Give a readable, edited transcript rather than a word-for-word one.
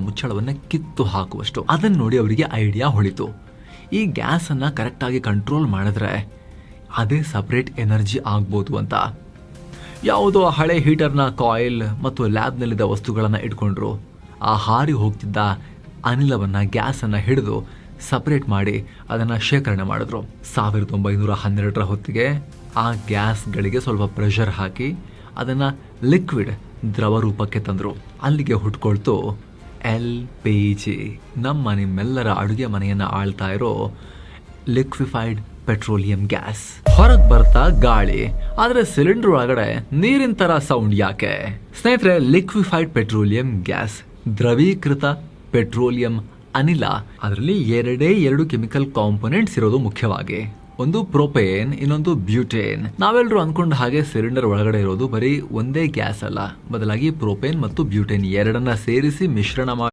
ಮುಚ್ಚಳವನ್ನ ಕಿತ್ತು ಹಾಕುವಷ್ಟು. ಅದನ್ನ ನೋಡಿ ಅವರಿಗೆ ಐಡಿಯಾ ಹೊಳಿತು, ಈ ಗ್ಯಾಸ್ ಅನ್ನ ಕರೆಕ್ಟ್ ಆಗಿ ಕಂಟ್ರೋಲ್ ಮಾಡಿದ್ರೆ ಅದೇ ಸಪರೇಟ್ ಎನರ್ಜಿ ಆಗ್ಬೋದು ಅಂತ. ಯಾವುದೋ ಹಳೆ ಹೀಟರ್ನ ಕಾಯಿಲ್ ಮತ್ತು ಲ್ಯಾಬ್ನಲ್ಲಿದ್ದ ವಸ್ತುಗಳನ್ನ ಇಟ್ಕೊಂಡ್ರು. ಆ ಹಾರಿ ಹೋಗ್ತಿದ್ದ ಅನಿಲವನ್ನ ಗ್ಯಾಸ್ ಅನ್ನ ಹಿಡಿದು ಸಪರೇಟ್ ಮಾಡಿ ಅದನ್ನ ಶೇಖರಣೆ ಮಾಡಿದ್ರು. 1912 ಹೊತ್ತಿಗೆ ಆ ಗ್ಯಾಸ್ಗಳಿಗೆ ಸ್ವಲ್ಪ ಪ್ರೆಷರ್ ಹಾಕಿ ಅದನ್ನ ಲಿಕ್ವಿಡ್ ದ್ರವ ರೂಪಕ್ಕೆ ತಂದ್ರು. ಅಲ್ಲಿಗೆ ಹುಟ್ಕೊಳ್ತು LPG, ನಿಮ್ಮೆಲ್ಲರ ಅಡುಗೆ ಮನೆಯನ್ನ ಆಳ್ತಾ ಇರೋ ಲಿಕ್ವಿಫೈಡ್ ಪೆಟ್ರೋಲಿಯಂ ಗ್ಯಾಸ್. ಹೊರಗೆ ಬರ್ತಾ ಗಾಳಿ, ಆದ್ರೆ ಸಿಲಿಂಡರ್ ಒಳಗಡೆ ನೀರಿನ ತರ ಸೌಂಡ್ ಯಾಕೆ? ಸ್ನೇಹಿತರೆ, ಲಿಕ್ವಿಫೈಡ್ ಪೆಟ್ರೋಲಿಯಂ ಗ್ಯಾಸ್, ದ್ರವೀಕೃತ ಪೆಟ್ರೋಲಿಯಂ ಅನಿಲ. ಅದರಲ್ಲಿ ಎರಡು ಕೆಮಿಕಲ್ ಕಾಂಪೊನೆಂಟ್ಸ್ ಇರೋದು ಮುಖ್ಯವಾಗಿ. ಒಂದು ಪ್ರೊಪೇನ್, ಇನ್ನೊಂದು ಬ್ಯೂಟೇನ್. ನಾವೆಲ್ಲರೂ ಅನ್ಕೊಂಡ ಹಾಗೆ ಸಿಲಿಂಡರ್ ಒಳಗಡೆ ಇರೋದು ಬರೀ ಒಂದೇ ಗ್ಯಾಸ್ ಅಲ್ಲ, ಬದಲಾಗಿ ಪ್ರೊಪೇನ್ ಮತ್ತು ಬ್ಯೂಟೇನ್ ಎರಡನ್ನ ಸೇರಿಸಿ ಮಿಶ್ರಣ ಮಾಡಿ